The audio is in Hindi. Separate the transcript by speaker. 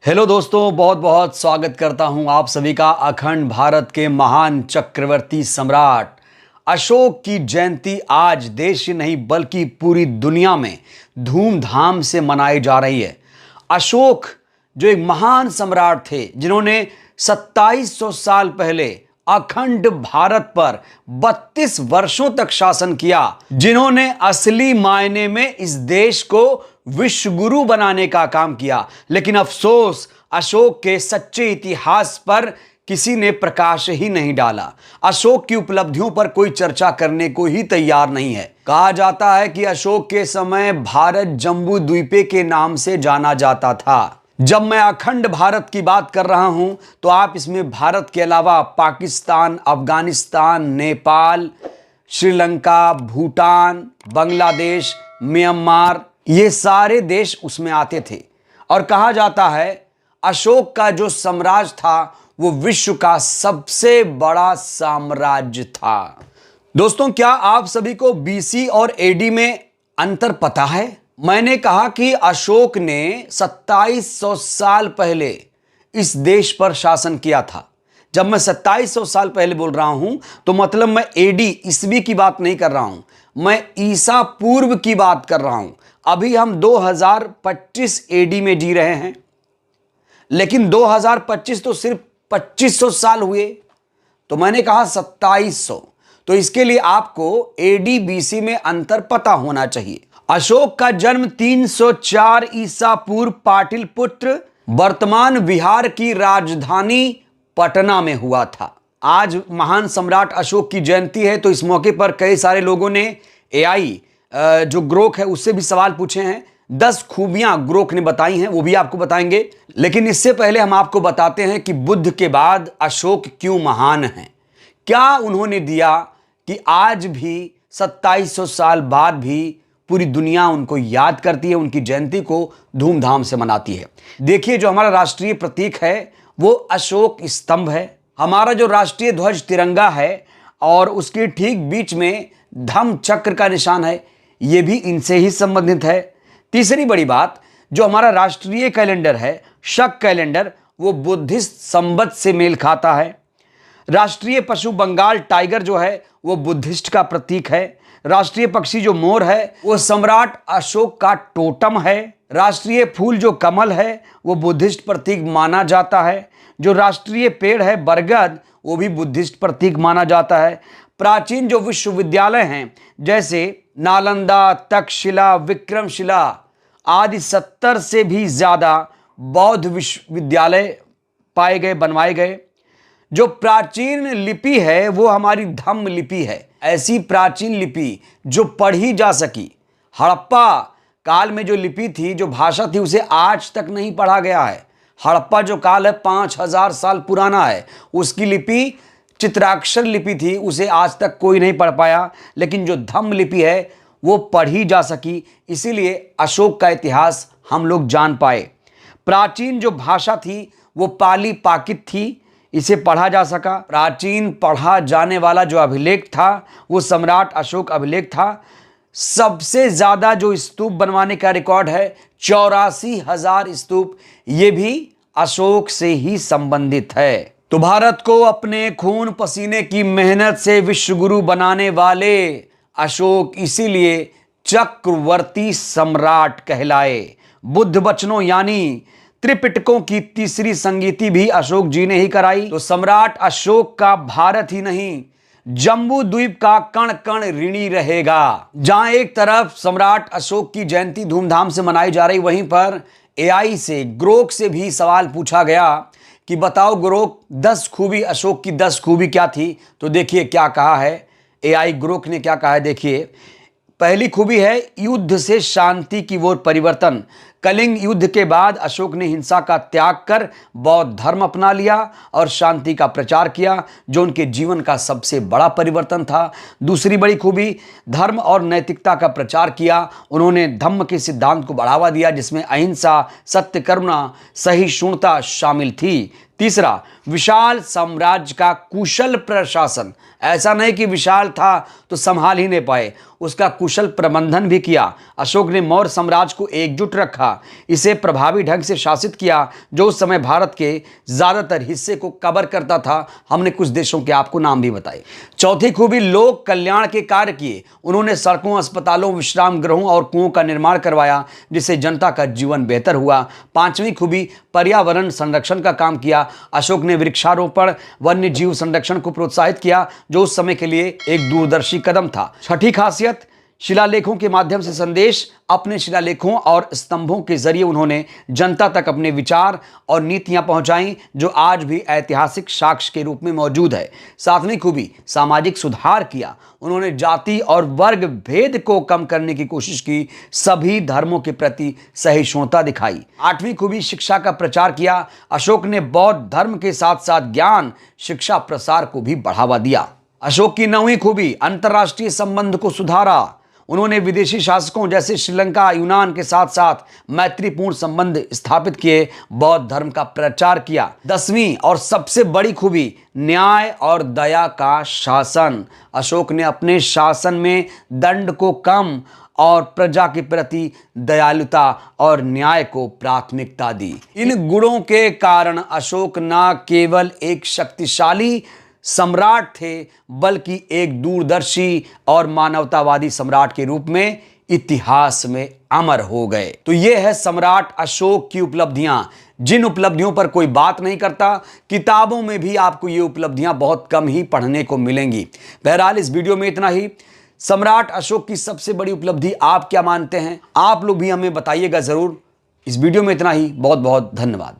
Speaker 1: हेलो दोस्तों, बहुत बहुत स्वागत करता हूं आप सभी का अखंड भारत के महान चक्रवर्ती सम्राट अशोक की जयंती आज देश ही नहीं बल्कि पूरी दुनिया में धूमधाम से मनाई जा रही है। अशोक जो एक महान सम्राट थे जिन्होंने 2700 साल पहले अखंड भारत पर 32 वर्षों तक शासन किया, जिन्होंने असली मायने में इस देश को विश्व गुरु बनाने का काम किया। लेकिन अफसोस, अशोक के सच्चे इतिहास पर किसी ने प्रकाश ही नहीं डाला। अशोक की उपलब्धियों पर कोई चर्चा करने को ही तैयार नहीं है। कहा जाता है कि अशोक के समय भारत जम्बू द्वीपे के नाम से जाना जाता था। जब मैं अखंड भारत की बात कर रहा हूं तो आप इसमें भारत के अलावा पाकिस्तान, अफगानिस्तान, नेपाल, श्रीलंका, भूटान, बांग्लादेश, म्यांमार, ये सारे देश उसमें आते थे। और कहा जाता है अशोक का जो साम्राज्य था वो विश्व का सबसे बड़ा साम्राज्य था। दोस्तों, क्या आप सभी को बीसी और एडी में अंतर पता है? मैंने कहा कि अशोक ने 2700 साल पहले इस देश पर शासन किया था। जब मैं 2700 साल पहले बोल रहा हूं तो मतलब मैं एडी ईस्वी की बात नहीं कर रहा हूं, मैं ईसा पूर्व की बात कर रहा हूं। अभी हम 2025 एडी में जी रहे हैं, लेकिन 2025 तो सिर्फ 2500 साल हुए। तो मैंने कहा 2700, तो इसके लिए आपको एडी बीसी में अंतर पता होना चाहिए। अशोक का जन्म 304 ईसा पूर्व पाटलिपुत्र, वर्तमान बिहार की राजधानी पटना में हुआ था। आज महान सम्राट अशोक की जयंती है, तो इस मौके पर कई सारे लोगों ने एआई जो ग्रोक है उससे भी सवाल पूछे हैं। 10 खूबियां ग्रोक ने बताई हैं, वो भी आपको बताएंगे। लेकिन इससे पहले हम आपको बताते हैं कि बुद्ध के बाद अशोक क्यों महान हैं। क्या उन्होंने दिया कि आज भी 2700 साल बाद भी पूरी दुनिया उनको याद करती है, उनकी जयंती को धूमधाम से मनाती है। देखिए, जो हमारा राष्ट्रीय प्रतीक है वो अशोक स्तंभ है। हमारा जो राष्ट्रीय ध्वज तिरंगा है और उसके ठीक बीच में धम्म चक्र का निशान है, ये भी इनसे ही संबंधित है। तीसरी बड़ी बात, जो हमारा राष्ट्रीय कैलेंडर है शक कैलेंडर, वो बुद्धिस्ट संवत से मेल खाता है। राष्ट्रीय पशु बंगाल टाइगर जो है वो बुद्धिस्ट का प्रतीक है। राष्ट्रीय पक्षी जो मोर है वो सम्राट अशोक का टोटम है। राष्ट्रीय फूल जो कमल है वो बुद्धिस्ट प्रतीक माना जाता है। जो राष्ट्रीय पेड़ है बरगद, वो भी बुद्धिस्ट प्रतीक माना जाता है। प्राचीन जो विश्वविद्यालय हैं जैसे नालंदा, तक्षशिला, विक्रमशिला आदि 70 से भी ज़्यादा बौद्ध विश्वविद्यालय पाए गए, बनवाए गए। जो प्राचीन लिपि है वो हमारी धम्म लिपि है, ऐसी प्राचीन लिपि जो पढ़ी जा सकी। हड़प्पा काल में जो लिपि थी, जो भाषा थी, उसे आज तक नहीं पढ़ा गया है। हड़प्पा जो काल है 5000 साल पुराना है, उसकी लिपि चित्राक्षर लिपि थी, उसे आज तक कोई नहीं पढ़ पाया। लेकिन जो धम्म लिपि है वो पढ़ी जा सकी, इसीलिए अशोक का इतिहास हम लोग जान पाए। प्राचीन जो भाषा थी वो पाली पाकित थी, इसे पढ़ा जा सका। प्राचीन पढ़ा जाने वाला जो अभिलेख था वो सम्राट अशोक अभिलेख था। सबसे ज़्यादा जो स्तूप बनवाने का रिकॉर्ड है 84,000 स्तूप, ये भी अशोक से ही संबंधित है। तो भारत को अपने खून पसीने की मेहनत से विश्व गुरु बनाने वाले अशोक इसीलिए चक्रवर्ती सम्राट कहलाए। बुद्ध वचनों यानी त्रिपिटकों की तीसरी संगीति भी अशोक जी ने ही कराई। तो सम्राट अशोक का भारत ही नहीं, जम्बू द्वीप का कण कण ऋणी रहेगा। जहां एक तरफ सम्राट अशोक की जयंती धूमधाम से मनाई जा रही, वहीं पर एआई से, ग्रोक से भी सवाल पूछा गया कि बताओ ग्रोक, 10 खूबी, अशोक की 10 खूबी क्या थी? तो देखिए क्या कहा है एआई ग्रोक ने, क्या कहा है देखिए। पहली खूबी है युद्ध से शांति की ओर परिवर्तन। कलिंग युद्ध के बाद अशोक ने हिंसा का त्याग कर बौद्ध धर्म अपना लिया और शांति का प्रचार किया, जो उनके जीवन का सबसे बड़ा परिवर्तन था। दूसरी बड़ी खूबी, धर्म और नैतिकता का प्रचार किया। उन्होंने धम्म के सिद्धांत को बढ़ावा दिया, जिसमें अहिंसा, सत्य, करुणा, सहिष्णुता शामिल थी। तीसरा, विशाल साम्राज्य का कुशल प्रशासन। ऐसा नहीं कि विशाल था तो संभाल ही नहीं पाए, उसका कुशल प्रबंधन भी किया। अशोक ने मौर्य साम्राज्य को एकजुट रखा, किया, इसे प्रभावी ढंग से शासित किया जो उस समय भारत के ज़्यादातर हिस्से को कवर करता था। हमने कुछ देशों के आपको नाम भी बताए। चौथी खूबी, लोक कल्याण के कार्य किए। उन्होंने सड़कों, अस्पतालों, विश्राम गृहों और कुओं का निर्माण करवाया जिससे जनता का जीवन बेहतर हुआ। पांचवी खूबी, पर्यावरण संरक्षण का काम किया। अशोक ने वृक्षारोपण, वन्य जीव संरक्षण को प्रोत्साहित किया जो उस समय के लिए एक दूरदर्शी कदम था। छठी खासियत, शिलालेखों के माध्यम से संदेश। अपने शिलालेखों और स्तंभों के जरिए उन्होंने जनता तक अपने विचार और नीतियां पहुंचाई जो आज भी ऐतिहासिक साक्ष्य के रूप में मौजूद है। सातवीं खूबी, सामाजिक सुधार किया। उन्होंने जाति और वर्ग भेद को कम करने की कोशिश की, सभी धर्मों के प्रति सहिष्णुता दिखाई। आठवीं खूबी, शिक्षा का प्रचार किया। अशोक ने बौद्ध धर्म के साथ साथ ज्ञान शिक्षा प्रसार को भी बढ़ावा दिया। अशोक की नौवीं खूबी, अंतर्राष्ट्रीय संबंध को सुधारा। उन्होंने विदेशी शासकों जैसे श्रीलंका, यूनान के साथ साथ मैत्रीपूर्ण संबंध स्थापित किए, बौद्ध धर्म का प्रचार किया। 10वीं और सबसे बड़ी खूबी, न्याय और दया का शासन। अशोक ने अपने शासन में दंड को कम और प्रजा के प्रति दयालुता और न्याय को प्राथमिकता दी। इन गुणों के कारण अशोक न केवल एक शक्तिशाली सम्राट थे बल्कि एक दूरदर्शी और मानवतावादी सम्राट के रूप में इतिहास में अमर हो गए। तो ये है सम्राट अशोक की उपलब्धियां, जिन उपलब्धियों पर कोई बात नहीं करता। किताबों में भी आपको ये उपलब्धियां बहुत कम ही पढ़ने को मिलेंगी। बहरहाल इस वीडियो में इतना ही। सम्राट अशोक की सबसे बड़ी उपलब्धि आप क्या मानते हैं? आप लोग भी हमें बताइएगा जरूर। इस वीडियो में इतना ही। बहुत बहुत धन्यवाद।